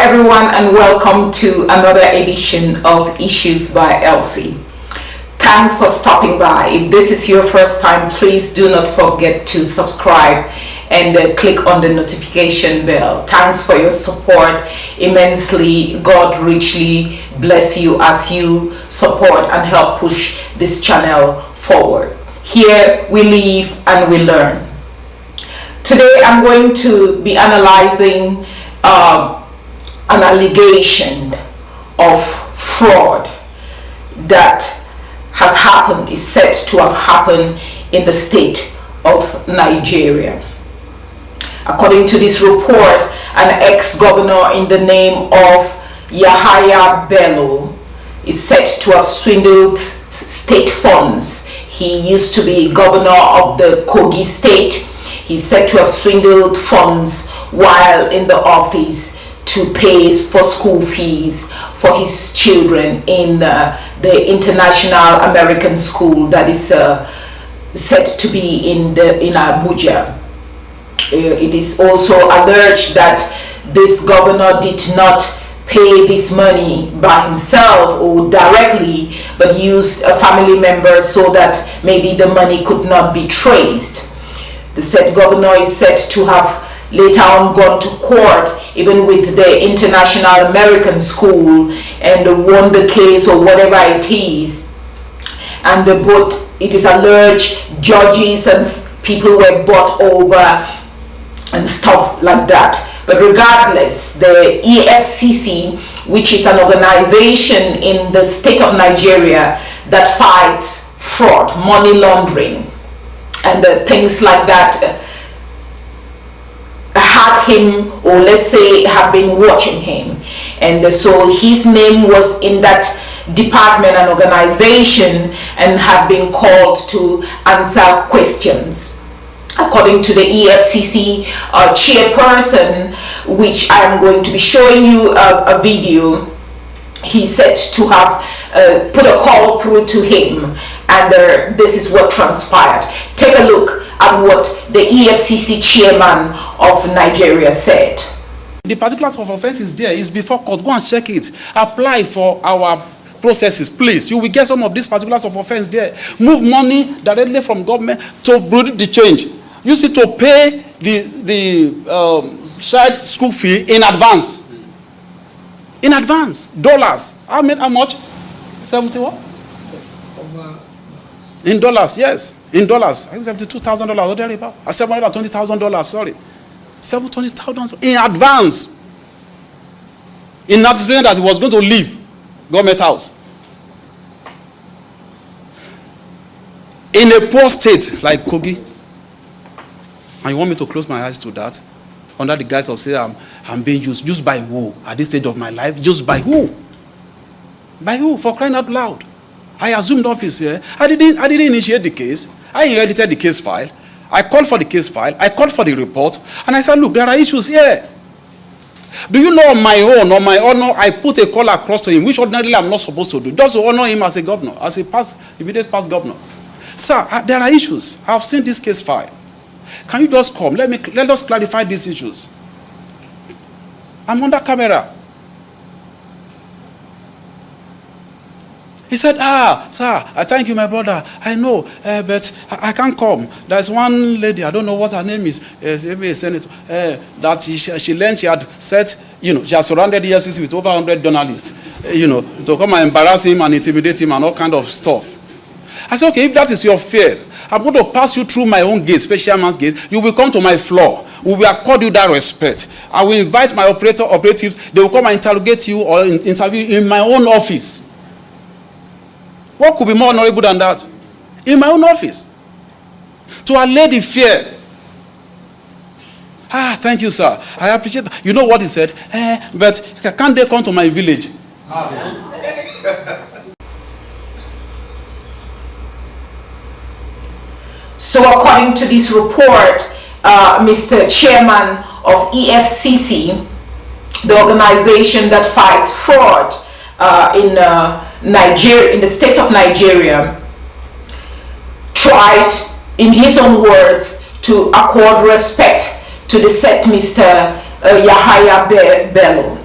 everyone, and welcome to another edition of Issues by Elsie. Thanks for stopping by. If this is your first time, please do not forget to subscribe and click on the notification bell. Thanks for your support immensely. God richly bless you as you support and help push this channel forward. Here we live and we learn. Today I'm going to be analyzing an allegation of fraud that has happened, is said to have happened in the state of Nigeria. According to this report, an ex-governor in the name of Yahaya Bellow is said to have swindled state funds. He used to be governor of the Kogi state. He's said to have swindled funds while in the office to pay for school fees for his children in the international American school that is said to be in Abuja. It is also alleged that this governor did not pay this money by himself or directly, but used a family member so that maybe the money could not be traced. The said governor is said to have later on gone to court even with the International American School and won the case or whatever it is. And it is alleged judges and people were bought over and stuff like that. But regardless, the EFCC, which is an organization in the state of Nigeria that fights fraud, money laundering, and things like that, had him, or let's say have been watching him, and so his name was in that department and organization and had been called to answer questions. According to the EFCC chairperson, which I am going to be showing you a video, he said to have put a call through to him, and this is what transpired. Take a look at what the EFCC chairman of Nigeria said. The particulars of offense is there, is before court. Go and check it. Apply for our processes, please. You will get some of these particulars of offense there. Move money directly from government to produce the change. Use it to pay the child's school fee in advance. In advance. Dollars. How much? 70 what? In dollars, yes. In dollars. I think $72,000 or thereabout. $720,000, sorry. $720,000 in advance. In anticipation that he was going to leave government house. In a poor state like Kogi. And you want me to close my eyes to that? Under the guise of saying I'm being used. Used by who? At this stage of my life? Used by who? By who? For crying out loud. I assumed office here. I didn't initiate the case. I inherited the case file. I called for the case file. I called for the report. And I said, look, there are issues here. Do you know on my own, on my honor, I put a call across to him, which ordinarily I'm not supposed to do, just to honor him as a governor, as a immediate past governor. Sir, there are issues. I've seen this case file. Can you just come? Let us clarify these issues. I'm under camera. He said, sir, I thank you, my brother. I know, but I can't come. There's one lady, I don't know what her name is, maybe a senator, that she learned she had set, she has surrounded the EFCC with over 100 journalists, to come and embarrass him and intimidate him and all kind of stuff. I said, okay, if that is your fear, I'm going to pass you through my own gate, special man's gate. You will come to my floor. We will accord you that respect. I will invite my operatives. They will come and interrogate you or interview in my own office. What could be more honorable than that? In my own office. To allay the fear. Thank you, sir. I appreciate that. You know what he said? But can't they come to my village? So according to this report, Mr. Chairman of EFCC, the organization that fights fraud in Nigeria, in the state of Nigeria, tried, in his own words, to accord respect to the said Mr. Yahaya Bellow.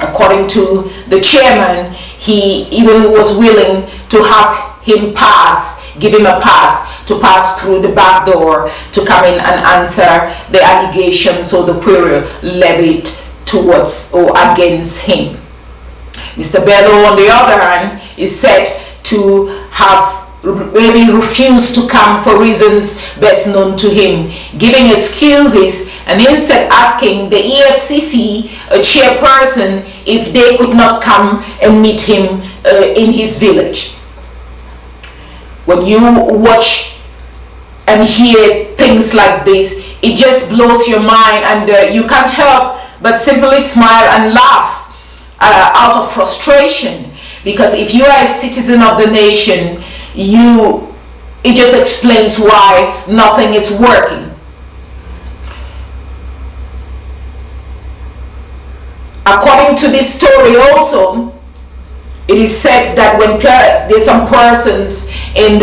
According to the chairman, he even was willing to have him give him a pass to pass through the back door to come in and answer the allegations or the query levied towards or against him. Mr. Bellow, on the other hand, is said to have maybe refused to come for reasons best known to him, giving excuses and instead asking the EFCC chairperson if they could not come and meet him in his village. When you watch and hear things like this, it just blows your mind, and you can't help but simply smile and laugh out of frustration, because if you are a citizen of the nation, it just explains why nothing is working. According to this story also, it is said that when there's some persons in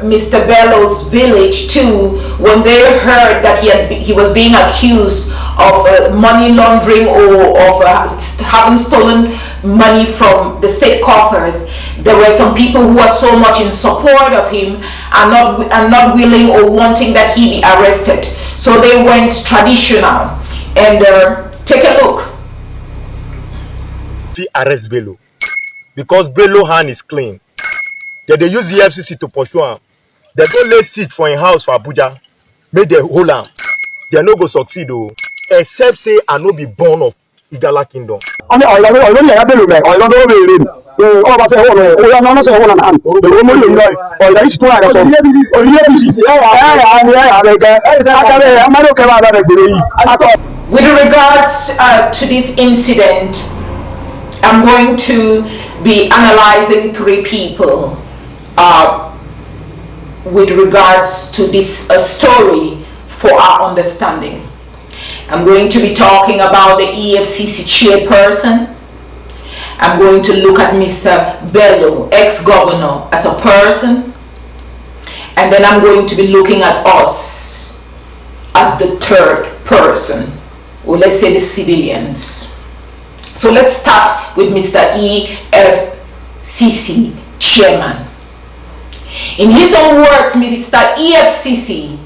Mr. Bellow's village too, when they heard that he was being accused of money laundering or of having stolen money from the state coffers, there were some people who were so much in support of him and not willing or wanting that he be arrested. So they went traditional. And take a look. Arrest Bellow because Bellow hand is clean. They use the EFCC to pursue him. They don't lay seat for a house for Abuja. Make they hold him. They no go succeed though. Except say I no be born of Igala kingdom. With regards to this incident, I'm going to be analyzing 3 people with regards to this story for our understanding. I'm going to be talking about the EFCC chairperson. I'm going to look at Mr. Bellow, ex-governor, as a person. And then I'm going to be looking at us as the third person, or let's say the civilians. So let's start with Mr. EFCC chairman. In his own words, Mr. EFCC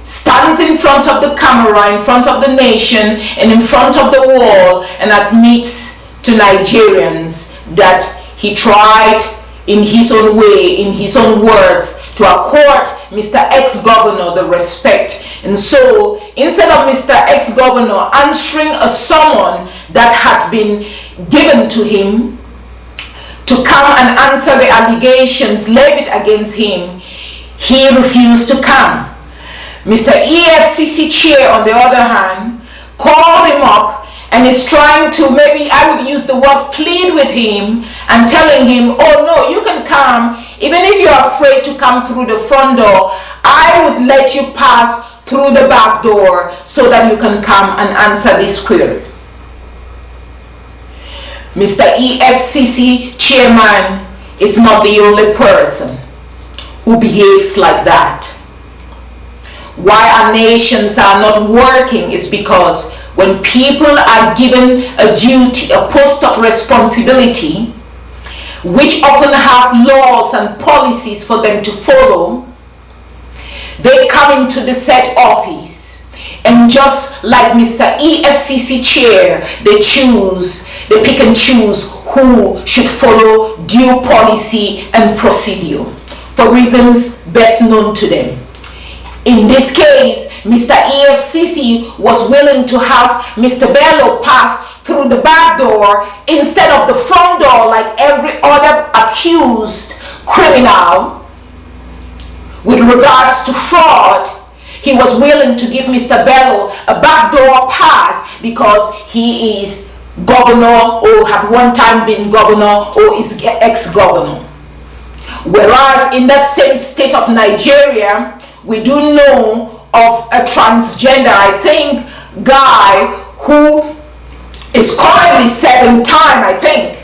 stands in front of the camera, in front of the nation, and in front of the wall, and admits to Nigerians that he tried in his own way, in his own words, to accord Mr. Ex-Governor the respect. And so, instead of Mr. Ex-Governor answering a summon that had been given to him to come and answer the allegations levied against him, he refused to come. Mr. EFCC chair, on the other hand, called him up and is trying to, maybe I would use the word, plead with him and telling him, oh no, you can come. Even if you're afraid to come through the front door, I would let you pass through the back door so that you can come and answer this query. Mr. EFCC chairman is not the only person who behaves like that. Why our nations are not working is because when people are given a duty, a post of responsibility, which often have laws and policies for them to follow, they come into the said office, and just like Mr. EFCC chair, they pick and choose who should follow due policy and procedure for reasons best known to them. In this case, Mr. EFCC was willing to have Mr. Bellow pass through the back door instead of the front door like every other accused criminal. With regards to fraud, he was willing to give Mr. Bellow a backdoor pass because he is governor or had one time been governor or is ex-governor. Whereas in that same state of Nigeria, we do know of a transgender, I think, guy who is currently serving time, I think.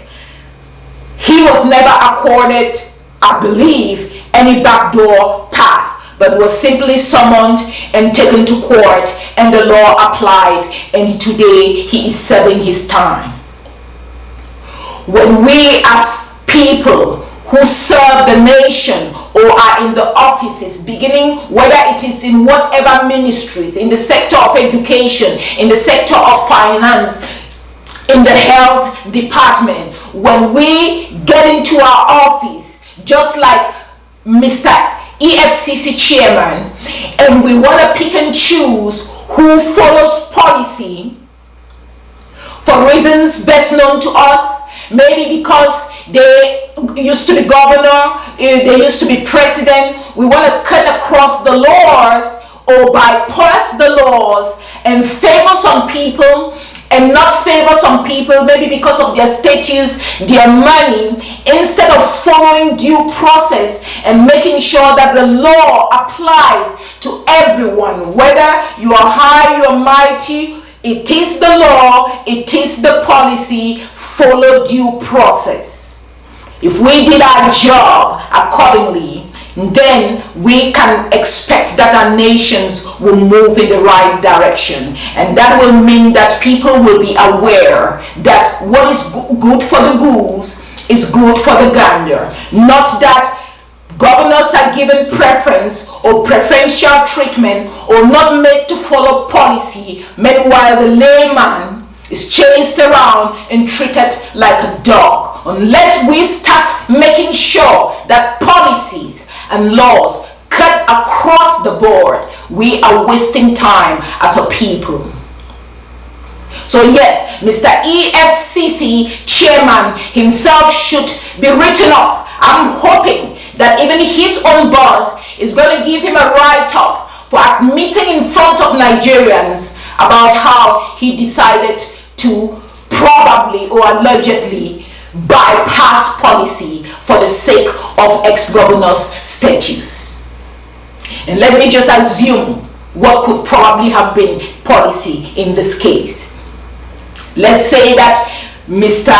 He was never accorded, I believe, any backdoor pass, but was simply summoned and taken to court, and the law applied, and today he is serving his time. when we as people who serve the nation or are in the offices, beginning whether it is in whatever ministries, in the sector of education, in the sector of finance, in the health department, when we get into our office, just like Mr. EFCC chairman, and we want to pick and choose who follows policy for reasons best known to us, maybe because they used to be governor, they used to be president. We want to cut across the laws or bypass the laws and favor some people and not favor some people, maybe because of their status, their money, instead of following due process and making sure that the law applies to everyone, whether you are high, you are mighty. It is the law, it is the policy. Follow due process. If we did our job accordingly, then we can expect that our nations will move in the right direction. And that will mean that people will be aware that what is good for the goose is good for the gander. Not that governors are given preference or preferential treatment or not made to follow policy, meanwhile the layman is chased around and treated like a dog. Unless we start making sure that policies and laws cut across the board, we are wasting time as a people. So yes, Mr. EFCC chairman himself should be written up. I'm hoping that even his own boss is going to give him a write-up for admitting in front of Nigerians about how he decided to probably or allegedly bypass policy for the sake of ex-governor's status. And let me just assume what could probably have been policy in this case. Let's say that Mr.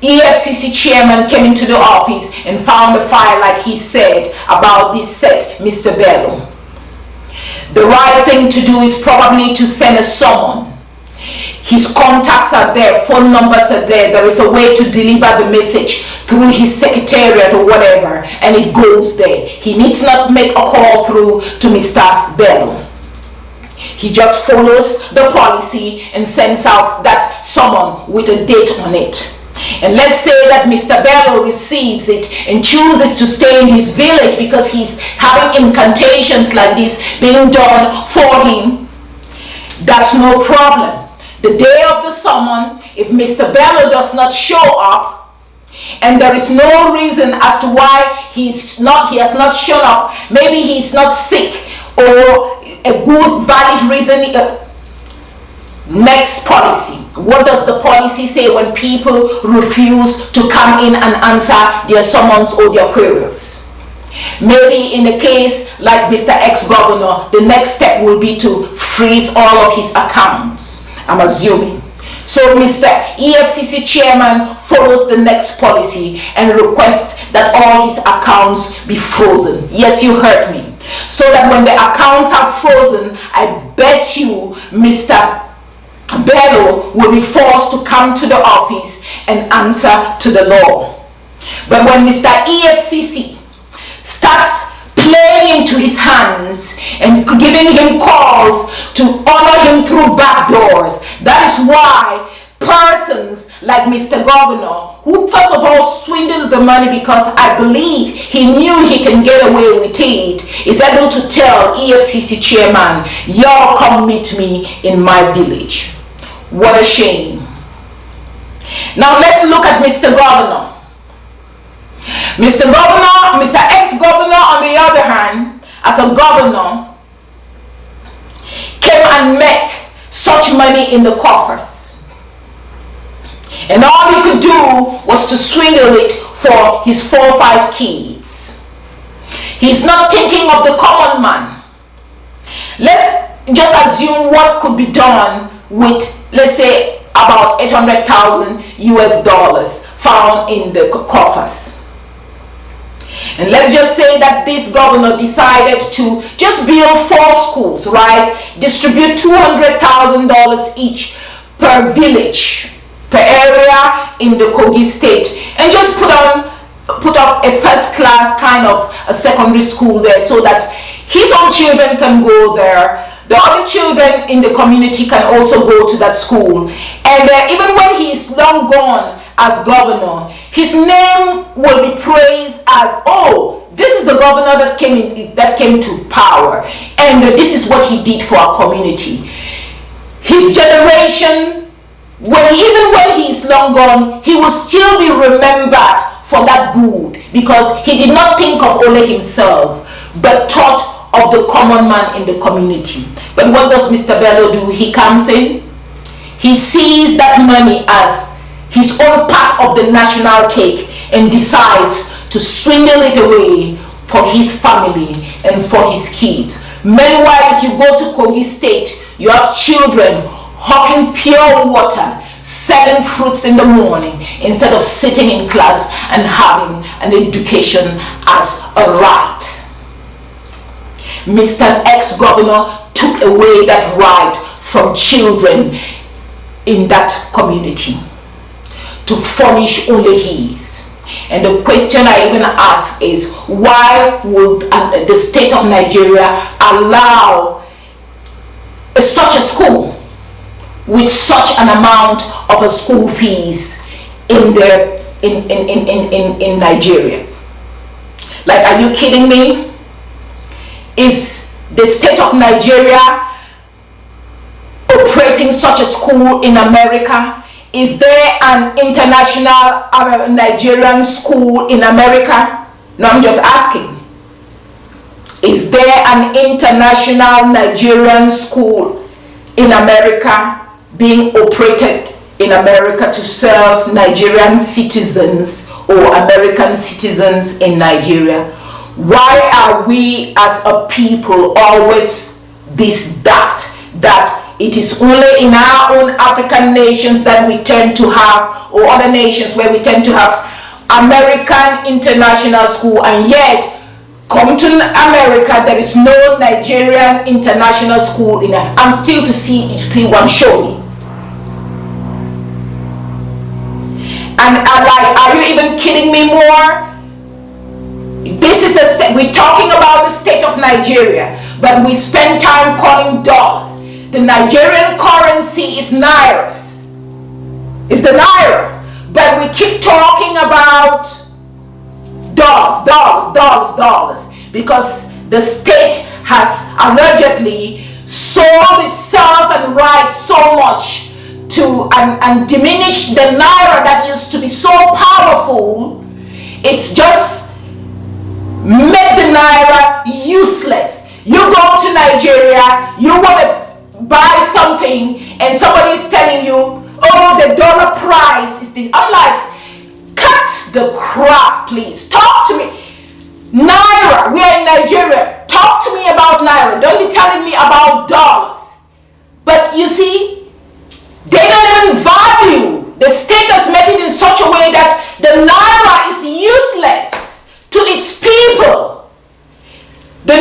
EFCC chairman came into the office and found a file, like he said, about this said Mr. Bellow. The right thing to do is probably to send a summons. His contacts are there, phone numbers are there. There is a way to deliver the message through his secretariat or whatever, and it goes there. He needs not make a call through to Mr. Bellow. He just follows the policy and sends out that summons with a date on it. And let's say that Mr. Bellow receives it and chooses to stay in his village because he's having incantations like this being done for him. That's no problem. The day of the summon, if Mr. Bellow does not show up, and there is no reason as to why he has not shown up, maybe he's not sick or a good valid reason. Next policy. What does the policy say when people refuse to come in and answer their summons or their queries? Maybe in a case like Mr. Ex-Governor, the next step will be to freeze all of his accounts. I'm assuming. So Mr. EFCC chairman follows the next policy and requests that all his accounts be frozen. Yes, you heard me. So that when the accounts are frozen, I bet you Mr. Bellow will be forced to come to the office and answer to the law. But when Mr. EFCC starts playing into his hands and giving him calls to honor him through back doors, that is why persons like Mr. Governor, who first of all swindled the money because I believe he knew he can get away with it, is able to tell EFCC chairman, y'all come meet me in my village. What a shame. Now let's look at Mr. Governor. Mr. Governor, Mr. Ex-Governor, on the other hand, as a governor, came and met such money in the coffers. And all he could do was to swindle it for his 4 or 5 kids. He's not thinking of the common man. Let's just assume what could be done with, let's say, about $800,000 US found in the coffers. And let's just say that this governor decided to just build 4 schools, right? Distribute $200,000 each per village, per area in the Kogi state and just put up a first class kind of a secondary school there so that his own children can go there. The other children in the community can also go to that school. And even when he is long gone as governor, his name will be praised as, oh, this is the governor that came to power. And this is what he did for our community. His generation, even when he is long gone, he will still be remembered for that good, because he did not think of only himself, but thought of the common man in the community. But what does Mr. Bellow do? He comes in, he sees that money as his own part of the national cake and decides to swindle it away for his family and for his kids. Meanwhile, if you go to Kogi State, you have children hawking pure water, selling fruits in the morning instead of sitting in class and having an education as a right. Mr. Ex-Governor took away that right from children in that community to furnish only his. And the question I even ask is, why would the state of Nigeria allow such a school with such an amount of a school fees in Nigeria? Like, are you kidding me? Is the state of Nigeria operating such a school in America? Is there an international Nigerian school in America? No, I'm just asking. Is there an international Nigerian school in America being operated in America to serve Nigerian citizens or American citizens in Nigeria? Why are we as a people always this daft that it is only in our own African nations that we tend to have, or other nations where we tend to have American international school, and yet come to America there is no Nigerian international school in it? I'm still to see one. Show me. And are you even kidding me more? This is we're talking about the state of Nigeria, but we spend time calling dollars. The Nigerian currency is naira. It's the naira. But we keep talking about dollars, because the state has allegedly sold itself and right so much to and diminished the naira that used to be so powerful. It's just made the naira useless. You go to Nigeria, you want to buy something, and somebody is telling you, oh, the dollar price is the... I'm like, cut the crap, please. Talk to me. Naira, we are in Nigeria. Talk to me about naira. Don't be telling me about dollars. But you see, they don't even value. The state has made it in such a way that the naira is useless to its people. The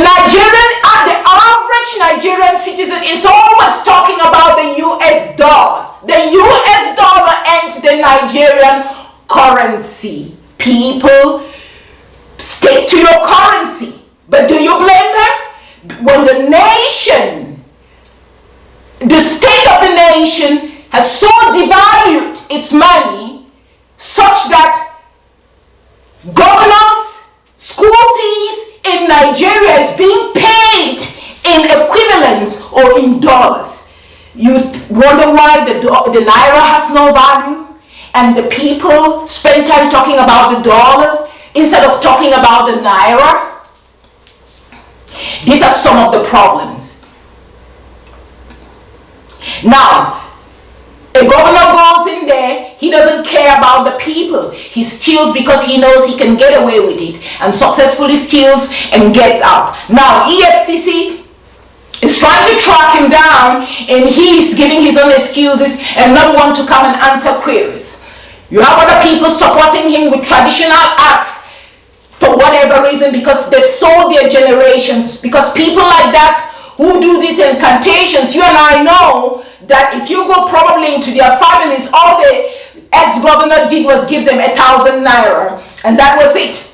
average Nigerian citizen is always talking about the US dollars. The US dollar and the Nigerian currency. People, stick to your currency. But do you blame them? When the nation, the state of the nation has so devalued its money such that governors, school fees in Nigeria is being paid in equivalents or in dollars. You wonder why the naira has no value, and the people spend time talking about the dollars instead of talking about the naira. These are some of the problems. Now, a governor goes in there, he doesn't care about the people. He steals because he knows he can get away with it, and successfully steals and gets out. Now, EFCC is trying to track him down, and he's giving his own excuses and not want to come and answer queries. You have other people supporting him with traditional acts for whatever reason, because they've sold their generations. Because people like that who do these incantations, you and I know that if you go probably into their families, all the ex governor did was give them 1,000 naira, and that was it.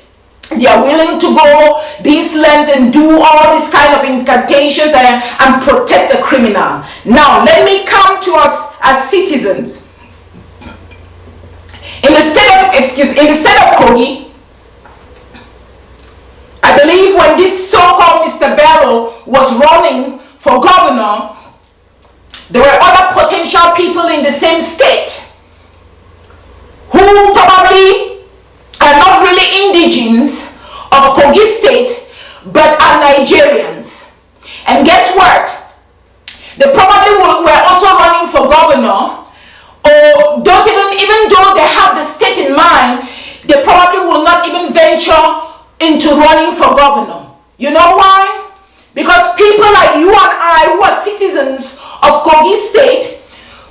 They are willing to go this length and do all these kind of incantations and protect the criminal. Now, let me come to us as citizens. In the state of Kogi, I believe when this so-called Mr. Bellow was running for governor, there were other potential people in the same state who probably are not really indigenes of Kogi State, but are Nigerians. And guess what? They probably were also running for governor, or don't even though they have the state in mind, they probably will not even venture into running for governor. You know why? Because people like you and I, who are citizens of Kogi State,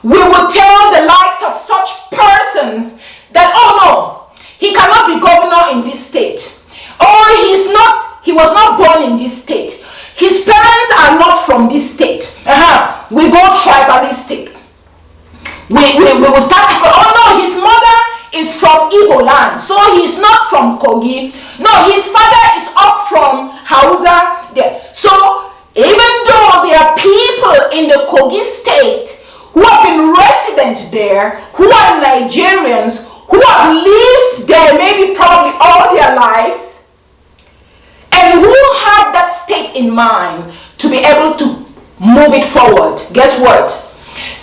we will tell the likes of such persons that, oh no, he cannot be governor in this state. Or he was not born in this state. His parents are not from this state. We go tribalistic. We will start to go, oh no, his mother is from Igbo land, so he's not from Kogi. No, his father is up from Hausa. So even though there are people in the Kogi State who have been resident there, who are Nigerians, who have lived there maybe probably all their lives, and who have that state in mind to be able to move it forward, guess what?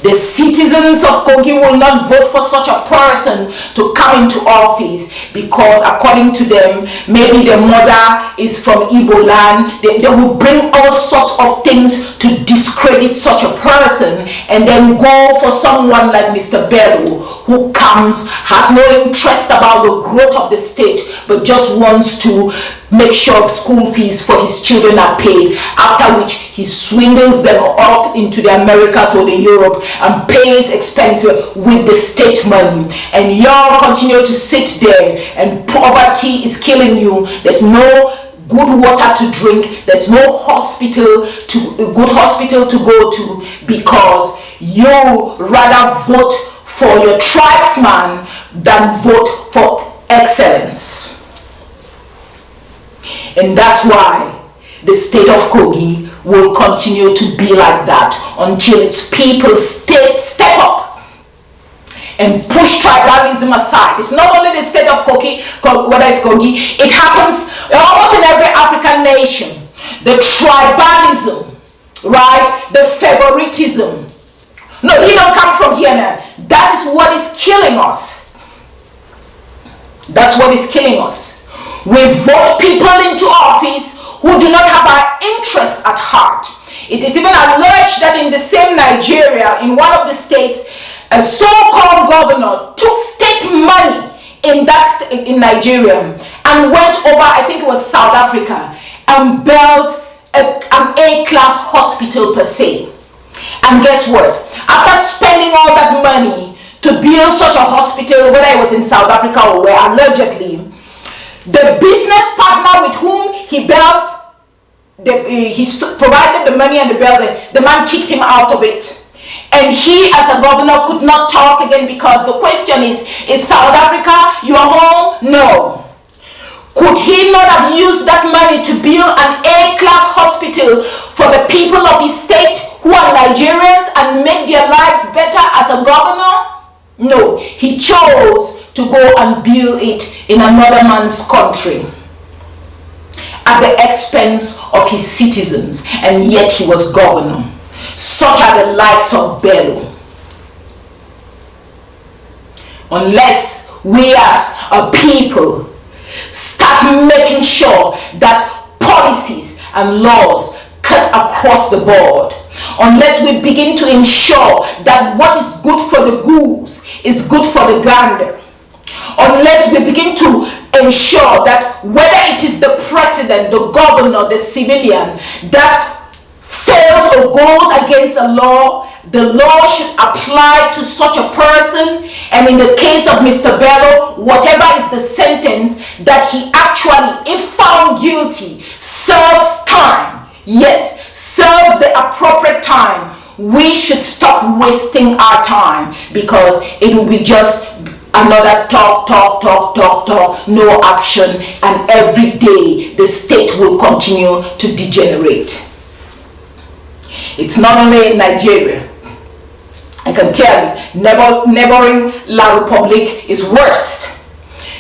The citizens of Kogi will not vote for such a person to come into office because according to them, maybe their mother is from Igbo land. They will bring all sorts of things to discredit such a person and then go for someone like Mr. Bellow, who comes, has no interest about the growth of the state, but just wants to make sure school fees for his children are paid, after which he swindles them up into the Americas or the Europe and pays expenses with the state money. And y'all continue to sit there and poverty is killing you. There's no good water to drink. There's no good hospital to go to because you rather vote for your tribesman than vote for excellence. And that's why the state of Kogi will continue to be like that until its people step up and push tribalism aside. It's not only the state of Kogi, whether it's Kogi, it happens almost in every African nation. The tribalism, right? The favoritism. No, he don't come from here now. That is what is killing us. That's what is killing us. We vote people into office who do not have our interest at heart. It is even alleged that in the same Nigeria, in one of the states, a so-called governor took state money in Nigeria and went over, I think it was South Africa, and built an A-class hospital per se. And guess what? After spending all that money to build such a hospital, whether it was in South Africa or where, allegedly, the business partner with whom he built, he provided the money and the building, the man kicked him out of it. And he, as a governor, could not talk again because the question is South Africa your home? No. Could he not have used that money to build an A-class hospital for the people of his state who are Nigerians and make their lives better as a governor? No. He chose to go and build it in another man's country at the expense of his citizens, and yet he was governor. Such are the likes of Bellow. Unless we as a people start making sure that policies and laws cut across the board, unless we begin to ensure that what is good for the goose is good for the gander, unless we begin to ensure that whether it is the president, the governor, the civilian that fails or goes against the law should apply to such a person. And in the case of Mr. Bellow, whatever is the sentence, that he actually, if found guilty, serves time. Yes, serves the appropriate time. We should stop wasting our time because it will be just Another talk, no action, and every day the state will continue to degenerate. It's not only in Nigeria. I can tell you, neighboring La Republic is worst.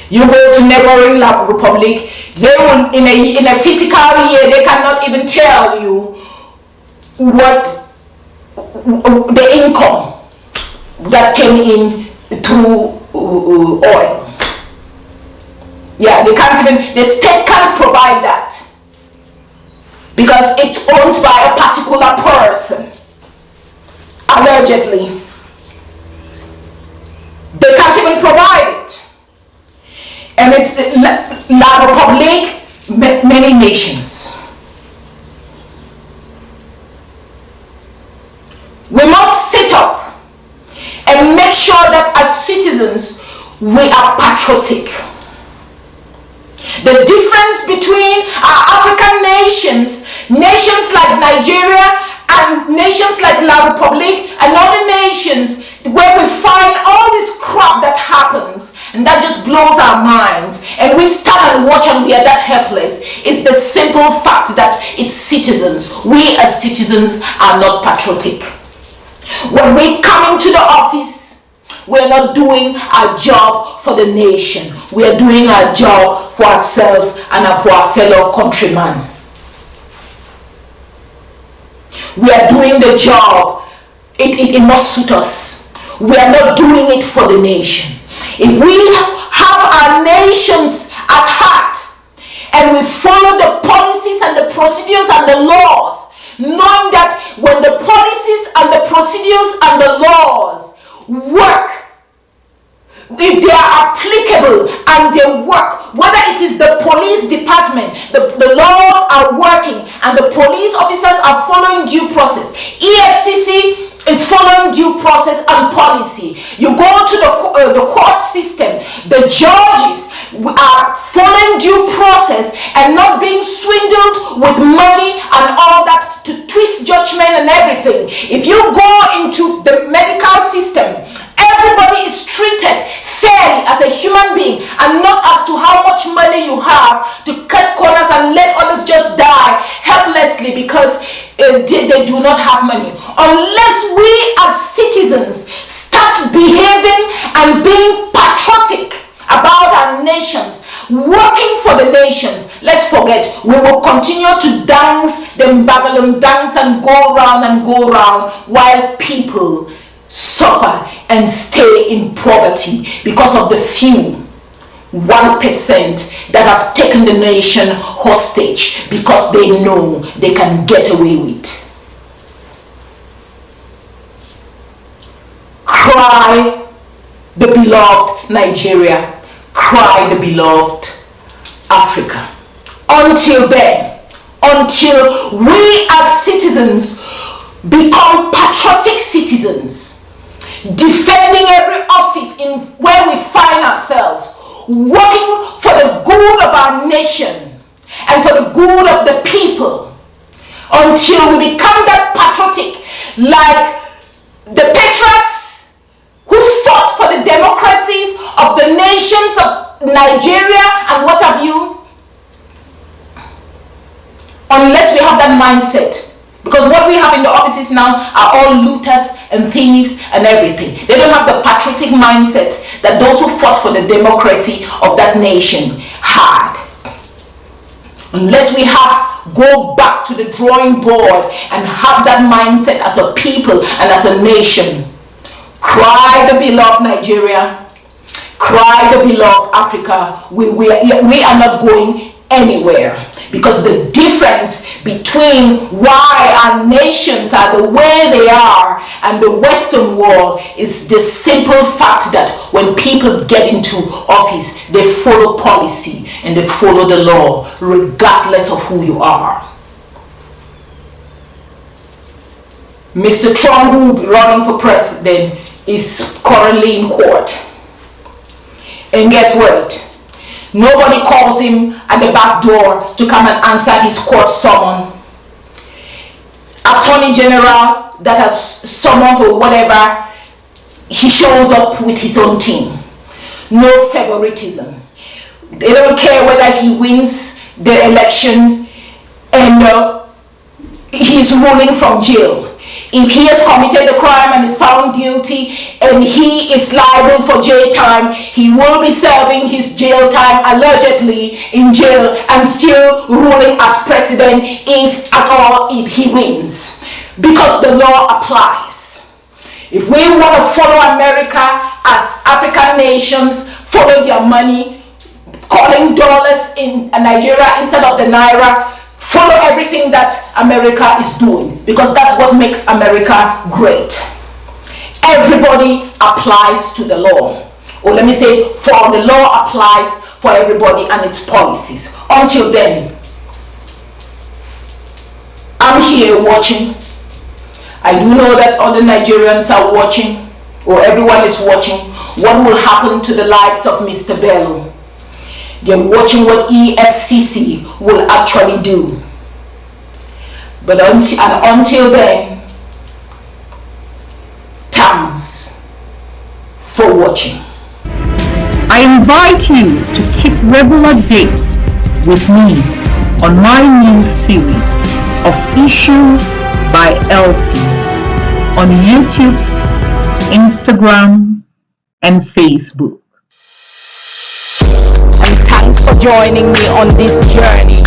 You go to neighboring La Republic, they will, in a physical year, they cannot even tell you what the income that came in through oil. Yeah, they can't even, the state can't provide that because it's owned by a particular person, allegedly. They can't even provide it. And it's La Republic, many nations. We must sit up and make sure that as citizens we are patriotic. The difference between our African nations like Nigeria and nations like La Republic and other nations where we find all this crap that happens and that just blows our minds and we stand and watch and we are that helpless, is the simple fact that it's citizens. We as citizens are not patriotic. When we come into the office, we're not doing our job for the nation. We are doing our job for ourselves and for our fellow countrymen. We are doing the job. It must suit us. We are not doing it for the nation. If we have our nations at heart and we follow the policies and the procedures and the laws, knowing that when the policies and the procedures and the laws work, if they are applicable and they work, whether it is the police department, the laws are working and the police officers are following due process, EFCC is following due process and policy. You go to the court system, the judges are following due process and not being swindled with money and all that to twist judgment and everything. If you go into the medical system, everybody is treated fairly as a human being and not as to how much money you have to cut corners and let others just die helplessly because they do not have money. Unless we as citizens start behaving and being patriotic about our nations, working for the nations, let's forget, we will continue to dance the bagalum dance and go round while people suffer and stay in poverty because of the few 1% that have taken the nation hostage because they know they can get away with. Cry the beloved Nigeria, cry the beloved Africa. Until then, until we as citizens become patriotic citizens, defending every office in where we find ourselves, working for the good of our nation and for the good of the people, until we become that patriotic like the patriots who fought for the democracies of the nations of Nigeria and what have you. Unless we have that mindset. Because what we have in the offices now are all looters and thieves and everything. They don't have the patriotic mindset that those who fought for the democracy of that nation had. Unless we go back to the drawing board and have that mindset as a people and as a nation. Cry the beloved Nigeria. Cry the beloved Africa. We are not going anywhere. Because the difference between why our nations are the way they are and the Western world is the simple fact that when people get into office, they follow policy and they follow the law, regardless of who you are. Mr. Trump, who will be running for president, is currently in court. And guess what? Nobody calls him at the back door to come and answer his court summon. Attorney General that has summoned or whatever, he shows up with his own team. no favoritism. They don't care whether he wins the election and he's ruling from jail. If he has committed a crime and is found guilty and he is liable for jail time, he will be serving his jail time allegedly in jail and still ruling as president if at all if he wins. Because the law applies. If we want to follow America as African nations, follow their money, calling dollars in Nigeria instead of the naira, follow everything that America is doing, because that's what makes America great. Everybody applies to the law. Or let me say, for the law applies for everybody and its policies. Until then, I'm here watching. I do know that other Nigerians are watching, or everyone is watching, what will happen to the lives of Mr. Bellow. They're watching what EFCC will actually do. But until then, thanks for watching. I invite you to keep regular dates with me on my new series of Issues by Elsie on YouTube, Instagram, and Facebook. And thanks for joining me on this journey.